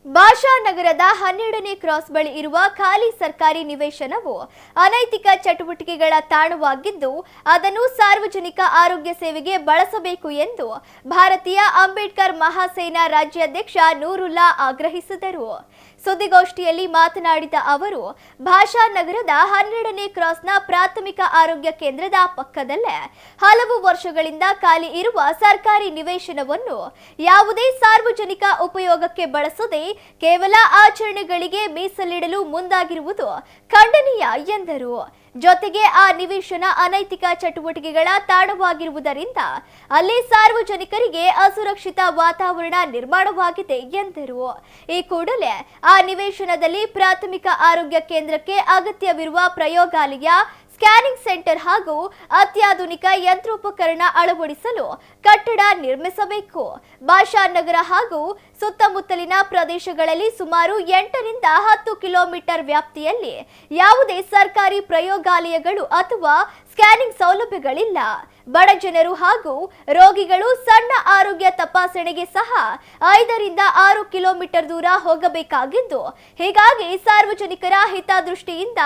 ಭಾಷಾನಗರದ 12ನೇ cross ಬಳಿ ಇರುವ ಖಾಲಿ ಸರ್ಕಾರಿ ನಿವೇಶನವು ಅನೈತಿಕ ಚಟುವಟಿಕೆಗಳ ತಾಣವಾಗಿದ್ದು ಅದನ್ನು ಸಾರ್ವಜನಿಕ ಆರೋಗ್ಯ ಸೇವೆಗೆ ಬಳಸಬೇಕು ಎಂದು ಭಾರತೀಯ ಅಂಬೇಡ್ಕರ್ ಮಹಾಸೇನಾ ರಾಜ್ಯಾಧ್ಯಕ್ಷ ನೂರುಲ್ಲಾ ಆಗ್ರಹಿಸಿದರು. ಸುದ್ದಿಗೋಷ್ಠಿಯಲ್ಲಿ ಮಾತನಾಡಿದ ಅವರು, ಭಾಷಾನಗರದ 12ನೇ ಕ್ರಾಸ್ನ ಪ್ರಾಥಮಿಕ ಆರೋಗ್ಯ ಕೇಂದ್ರದ ಪಕ್ಕದಲ್ಲೇ ಹಲವು ವರ್ಷಗಳಿಂದ ಖಾಲಿ ಇರುವ ಸರ್ಕಾರಿ ನಿವೇಶನವನ್ನು ಯಾವುದೇ ಸಾರ್ವಜನಿಕ ಉಪಯೋಗಕ್ಕೆ ಬಳಸದೆ ಕೇವಲ ಆಚರಣೆಗಳಿಗೆ ಮೀಸಲಿಡಲು ಮುಂದಾಗಿರುವುದು ಖಂಡನೀಯ ಎಂದರು. ಜೊತೆಗೆ ಆ ನಿವೇಶನ ಅನೈತಿಕ ಚಟುವಟಿಕೆಗಳ ತಾಣವಾಗಿರುವುದರಿಂದ ಅಲ್ಲಿ ಸಾರ್ವಜನಿಕರಿಗೆ ಅಸುರಕ್ಷಿತ ವಾತಾವರಣ ನಿರ್ಮಾಣವಾಗಿದೆ ಎಂದರು. ಈ ಕೂಡಲೇ ಆ ನಿವೇಶನದಲ್ಲಿ ಪ್ರಾಥಮಿಕ ಆರೋಗ್ಯ ಕೇಂದ್ರಕ್ಕೆ ಅಗತ್ಯವಿರುವ ಪ್ರಯೋಗಾಲಯ, ಸ್ಕ್ಯಾನಿಂಗ್ ಸೆಂಟರ್ ಹಾಗೂ ಅತ್ಯಾಧುನಿಕ ಯಂತ್ರೋಪಕರಣ ಅಳವಡಿಸಲು ಕಟ್ಟಡ ನಿರ್ಮಿಸಬೇಕು. ಭಾಷಾನಗರ ಹಾಗೂ ಸುತ್ತಮುತ್ತಲಿನ ಪ್ರದೇಶಗಳಲ್ಲಿ ಸುಮಾರು 8 ರಿಂದ 10 ಕಿಲೋಮೀಟರ್ ವ್ಯಾಪ್ತಿಯಲ್ಲಿ ಯಾವುದೇ ಸರ್ಕಾರಿ ಪ್ರಯೋಗಾಲಯಗಳು ಅಥವಾ ಸ್ಕ್ಯಾನಿಂಗ್ ಸೌಲಭ್ಯಗಳಿಲ್ಲ. ಬಡ ಜನರು ಹಾಗೂ ರೋಗಿಗಳು ಸಣ್ಣ ಆರೋಗ್ಯ ತಪಾಸಣೆಗೆ ಸಹ 5 ರಿಂದ 6 ಕಿಲೋಮೀಟರ್ ದೂರ ಹೋಗಬೇಕಾಗಿದ್ದು, ಹೀಗಾಗಿ ಸಾರ್ವಜನಿಕರ ಹಿತದೃಷ್ಟಿಯಿಂದ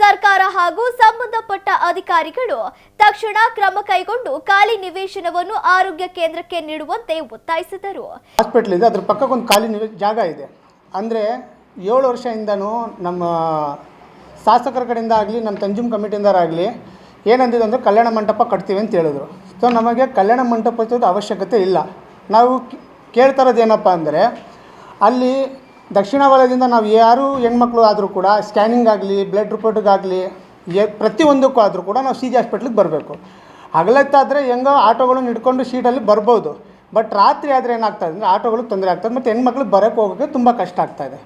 ಸರ್ಕಾರ ಹಾಗೂ ಸಂಬಂಧಪಟ್ಟ ಅಧಿಕಾರಿಗಳು ತಕ್ಷಣ ಕ್ರಮ ಕೈಗೊಂಡು ಖಾಲಿ ನಿವೇಶನವನ್ನು ಆರೋಗ್ಯ ಕೇಂದ್ರಕ್ಕೆ ನೀಡುವಂತೆ ಒತ್ತಾಯಿಸಿದರು. ಹಾಸ್ಪಿಟಲ್ ಇದೆ, ಅದರ ಪಕ್ಕಕ್ಕೊಂದು ಖಾಲಿ ಜಾಗ ಇದೆ. ಅಂದರೆ 7 ವರ್ಷದಿಂದನೂ ನಮ್ಮ ಶಾಸಕರ ಕಡೆಯಿಂದ ಆಗಲಿ, ನಮ್ಮ ತಂಜುಮ್ ಕಮಿಟಿಯಿಂದಾಗಲಿ ಏನಂದಿದೆ ಅಂದರೆ ಕಲ್ಯಾಣ ಮಂಟಪ ಕಟ್ತೀವಿ ಅಂತ ಹೇಳಿದ್ರು. ಸೊ ನಮಗೆ ಕಲ್ಯಾಣ ಮಂಟಪದ ಅವಶ್ಯಕತೆ ಇಲ್ಲ. ನಾವು ಕೇಳ್ತಾ ಇರೋದು ಏನಪ್ಪ ಅಂದರೆ, ಅಲ್ಲಿ ದಕ್ಷಿಣ ವಲಯದಿಂದ ನಾವು ಯಾರು ಹೆಣ್ಮಕ್ಳು ಆದರೂ ಕೂಡ ಸ್ಕ್ಯಾನಿಂಗ್ ಆಗಲಿ, ಬ್ಲಡ್ ರಿಪೋರ್ಟಿಗಾಗಲಿ, ಪ್ರತಿಯೊಂದಕ್ಕೂ ಆದರೂ ಕೂಡ ನಾವು CG ಹಾಸ್ಪಿಟ್ಲಿಗೆ ಬರಬೇಕು. ಹಗಲತ್ತಾದರೆ ಹೆಂಗೋ ಆಟೋಗಳನ್ನ ಹಿಡ್ಕೊಂಡು ಶೀಟಲ್ಲಿ ಬರ್ಬೋದು. ಬಟ್ ರಾತ್ರಿ ಆದರೆ ಏನಾಗ್ತದೆ ಅಂದರೆ ಆಟೋಗಳಿಗೆ ತೊಂದರೆ ಆಗ್ತದೆ ಮತ್ತು ಹೆಣ್ಮಕ್ಳು ಬರೋಕ್ಕೆ ಹೋಗೋಕ್ಕೆ ತುಂಬ ಕಷ್ಟ ಆಗ್ತಾಯಿದೆ.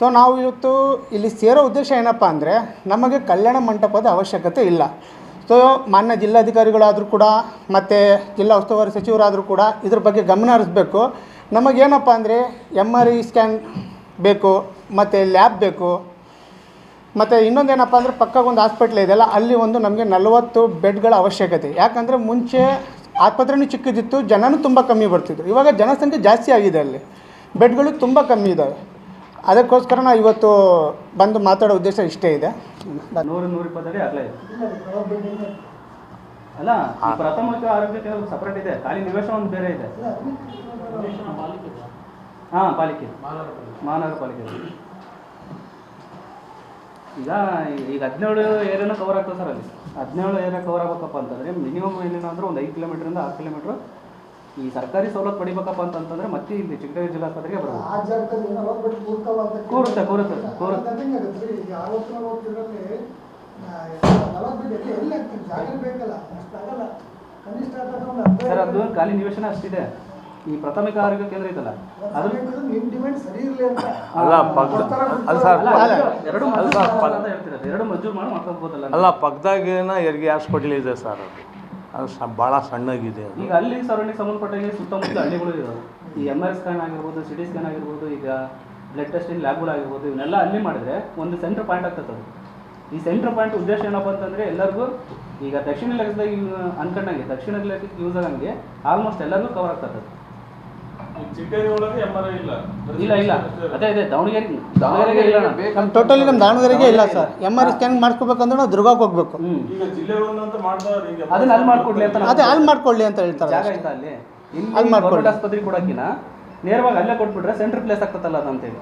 ಸೊ ನಾವು ಇವತ್ತು ಇಲ್ಲಿ ಸೇರೋ ಉದ್ದೇಶ ಏನಪ್ಪ ಅಂದರೆ, ನಮಗೆ ಕಲ್ಯಾಣ ಮಂಟಪದ ಅವಶ್ಯಕತೆ ಇಲ್ಲ. ಸೊ ಮಾನ್ಯ ಜಿಲ್ಲಾಧಿಕಾರಿಗಳಾದರೂ ಕೂಡ ಮತ್ತು ಜಿಲ್ಲಾ ಉಸ್ತುವಾರಿ ಸಚಿವರಾದರೂ ಕೂಡ ಇದ್ರ ಬಗ್ಗೆ ಗಮನ ಹರಿಸಬೇಕು. ನಮಗೇನಪ್ಪ ಅಂದರೆ MRI ಸ್ಕ್ಯಾನ್ ಬೇಕು, ಮತ್ತು ಲ್ಯಾಬ್ ಬೇಕು, ಮತ್ತು ಇನ್ನೊಂದೇನಪ್ಪ ಅಂದರೆ ಪಕ್ಕಕ್ಕೊಂದು ಹಾಸ್ಪಿಟ್ಲ್ ಇದೆಯಲ್ಲ, ಅಲ್ಲಿ ಒಂದು ನಮಗೆ 40 ಬೆಡ್ಗಳ ಅವಶ್ಯಕತೆ. ಯಾಕಂದರೆ ಮುಂಚೆ ಆಸ್ಪತ್ರೆಯೂ ಚಿಕ್ಕದಿತ್ತು, ಜನನೂ ತುಂಬ ಕಮ್ಮಿ ಬರ್ತಿದ್ರು. ಇವಾಗ ಜನಸಂಖ್ಯೆ ಜಾಸ್ತಿ ಆಗಿದೆ, ಅಲ್ಲಿ ಬೆಡ್ಗಳು ತುಂಬ ಕಮ್ಮಿ ಇದ್ದಾವೆ. ಅದಕ್ಕೋಸ್ಕರ ನಾವು ಇವತ್ತು ಬಂದು ಮಾತಾಡೋ ಉದ್ದೇಶ ಇಷ್ಟೇ ಇದೆ. 100-120 ಅಡಿ ಅಗಲ ಇದೆ ಅಲ್ಲ. ಪ್ರಾಥಮಿಕ ಆರೋಗ್ಯ ಕೇಂದ್ರ ಸಪ್ರೇಟ್ ಇದೆ, ಖಾಲಿ ನಿವೇಶನ ಒಂದು ಬೇರೆ ಇದೆ. ಹಾಂ, ಪಾಲಿಕೆ, ಮಹಾನಗರ ಪಾಲಿಕೆ. ಈಗ 17 ಏರಿಯಾನ ಕವರ್ ಆಗ್ತದೆ ಸರ್. ಅಲ್ಲಿ 17 ಏರಿಯಾ ಕವರ್ ಆಗಬೇಕಪ್ಪ ಅಂತಂದರೆ ಮಿನಿಮಮ್ ಏನೇನು ಅಂದರೆ ಒಂದು 5 ಕಿಲೋಮೀಟ್ರಿಂದ 6 ಕಿಲೋಮೀಟ್ರ್ ಈ ಸರ್ಕಾರಿ ಸವಲತ್ತು ಪಡಿಬೇಕಪ್ಪ ಅಂತಂತಂದರೆ ಮತ್ತೆ ಇಲ್ಲಿ ಚಿಕ್ಕದೇವಿ ಜಿಲ್ಲಾಸ್ಪತ್ರೆಗೆ ಬರೋದು. ಕೂರುತ್ತೆ. ಸರ್ ಅದು ಖಾಲಿ ನಿವೇಶನ ಅಷ್ಟಿದೆ. ಈ ಪ್ರಾಥಮಿಕ ಆರೋಗ್ಯ ಕೇಂದ್ರ ಇದಲ್ಲ, ಅದು ಎರಡು ಮಂಜೂರು ಮಾಡಿ ಮಾಡ್ಕೋಬೋದಲ್ಲ. ಅಲ್ಲ, ಪಕ್ಕದಾಗೇನ ಹೆರಿಗೆ ಹಾಸ್ಪಿಟ್ಲ್ ಇದೆ ಸರ್, ಅದು ಭಾಳ ಸಣ್ಣಗಿದೆ. ಈಗ ಅಲ್ಲಿ ಸರೌಂಡಿಂಗ್ ಸಂಬಂಧಪಟ್ಟಾಗೆ ಸುತ್ತಮುತ್ತ ಹಳ್ಳಿಗಳು ಇದಾವೆ. ಈ MRI ಸ್ಕ್ಯಾನ್ ಆಗಿರ್ಬೋದು, CT ಸ್ಕ್ಯಾನ್ ಆಗಿರ್ಬೋದು, ಈಗ ಬ್ಲಡ್ ಟೆಸ್ಟಿಂಗ್ ಲ್ಯಾಬ್ಗಳು ಆಗಿರ್ಬೋದು, ಇವನ್ನೆಲ್ಲ ಅಲ್ಲಿ ಮಾಡಿದ್ರೆ ಒಂದು ಸೆಂಟ್ರ್ ಪಾಯಿಂಟ್ ಆಗ್ತದೆ. ಅದು ಈ ಸೆಂಟ್ರ್ ಪಾಯಿಂಟ್ ಉದ್ದೇಶ ಏನಪ್ಪ ಅಂತಂದರೆ ಎಲ್ಲರಿಗೂ ಈಗ ದಕ್ಷಿಣ ಲೆಕ್ಕದಾಗ ಅನ್ಕೊಂಡಂಗೆ ದಕ್ಷಿಣ ಲೆಕ್ಕಕ್ಕೆ ಯೂಸ್ ಆಗಂಗೆ ಆಲ್ಮೋಸ್ಟ್ ಎಲ್ಲರಿಗೂ ಕವರ್ ಆಗ್ತದೆ. ಇಲ್ಲ ಅದೇ ದಾವಣಗೆರೆಗೆ ಇಲ್ಲ. ನಮ್ಮ ಟೋಟಲಿ ನಮ್ಮ ದಾವಣಗೆರೆಗೆ ಇಲ್ಲ ಸರ್. MRI ಸ್ಕ್ಯಾನ್ ಮಾಡ್ಕೋಬೇಕಂದ್ರೆ ನಾವು ದುರ್ಗಕ್ಕೆ ಹೋಗ್ಬೇಕು. ಅದನ್ನ ಅಲ್ಲಿ ಮಾಡ್ಕೊಡ್ಲಿ ಅಂತ, ಅದೇ ಅಲ್ಲಿ ಮಾಡ್ಕೊಳ್ಳಿ ಅಂತ ಹೇಳ್ತಾರೆ. ಜಾಗ ಆಯ್ತಾ ಅಲ್ಲಿ ಗೌರ್ಮೆಂಟ್ ಆಸ್ಪತ್ರೆ ಕೊಡೋಕಿನ ನೇರವಾಗಿ ಅಲ್ಲೇ ಕೊಟ್ಬಿಟ್ರೆ ಸೆಂಟ್ರ್ ಪ್ಲೇಸ್ ಆಗ್ತದಲ್ಲ ಅದಂತೇಳಿ.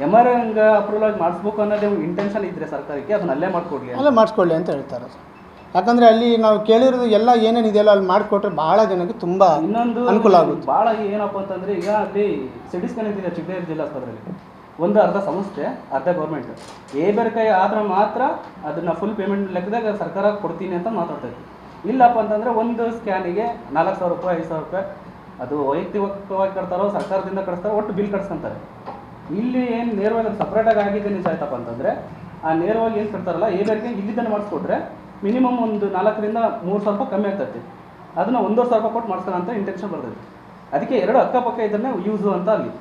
MRI ಹಂಗೆ ಅಪ್ರೂವಲ್ ಆಗಿ ಮಾಡಿಸ್ಬೇಕು ಅನ್ನೋದೇ ಇಂಟೆನ್ಷನ್ ಇದ್ರೆ ಸರ್ಕಾರಕ್ಕೆ, ಅದನ್ನ ಅಲ್ಲೇ ಮಾಡಿಸ್ಕೊಳ್ಳಿ ಅಂತ ಹೇಳ್ತಾರೆ. ಯಾಕಂದರೆ ಅಲ್ಲಿ ನಾವು ಕೇಳಿರೋದು ಎಲ್ಲ ಏನೇನಿದೆಯಲ್ಲ ಅಲ್ಲಿ ಮಾಡಿಕೊಟ್ರೆ ಭಾಳ ಜನಕ್ಕೆ ತುಂಬ ಇನ್ನೊಂದು ಅನುಕೂಲ ಆಗುತ್ತೆ. ಭಾಳ ಏನಪ್ಪ ಅಂತಂದರೆ ಈಗ ಅಲ್ಲಿ CT ಸ್ಕ್ಯಾನ್ ಇದೆ ಚಿಕ್ಕದೇವಿ ಜಿಲ್ಲಾಸ್ಪತ್ರೆಯಲ್ಲಿ, ಒಂದು ಅರ್ಧ ಸಂಸ್ಥೆ ಅರ್ಧ ಗೌರ್ಮೆಂಟ್. ಬೇರೆಕಾಯಿ ಆದ್ರೆ ಮಾತ್ರ ಅದನ್ನು ಫುಲ್ ಪೇಮೆಂಟ್ ಲೆಕ್ಕದಾಗ ಸರ್ಕಾರ ಕೊಡ್ತೀನಿ ಅಂತ ಮಾತಾಡ್ತೈತಿ. ಇಲ್ಲಪ್ಪ ಅಂತಂದರೆ ಒಂದು ಸ್ಕ್ಯಾನಿಗೆ 4,000 ರೂಪಾಯಿ 5,000 ರೂಪಾಯಿ ಅದು ವೈಯಕ್ತಿಕವಾಗಿ ಕಟ್ತಾರೋ ಸರ್ಕಾರದಿಂದ ಕಳಿಸ್ತಾರೋ, ಒಟ್ಟು ಬಿಲ್ ಕಟ್ಸ್ಕೊಂತಾರೆ. ಇಲ್ಲಿ ಏನು ನೇರವಾಗಿ ಅದು ಸಪ್ರೇಟಾಗಿ ಆಗಿದೆ ನಿಜ ಆಯ್ತಪ್ಪ ಅಂತಂದರೆ, ಆ ನೇರವಾಗಿ ಏನು ಕಟ್ತಾರಲ್ಲ ಬೇರೆಕಾಯಿ ಇಲ್ಲಿದ್ದನ್ನು ಮಾಡಿಸ್ಕೊಟ್ರೆ ಮಿನಿಮಮ್ ಒಂದು 4,000 ರಿಂದ 3,000 ರೂಪಾಯಿ ಕಮ್ಮಿ ಆಗ್ತೈತಿ. ಅದನ್ನು 1,500 ರೂಪಾಯಿ ಕೊಟ್ಟು ಮಾಡಿಸ್ಕೊಳ್ಳೋ ಅಂತ ಇಂಟೆನ್ಷನ್ ಬರ್ತೈತಿ. ಅದಕ್ಕೆ 2 ಅಕ್ಕಪಕ್ಕ ಇದನ್ನೇ ಯೂಸು ಅಂತ ಅಲ್ಲಿ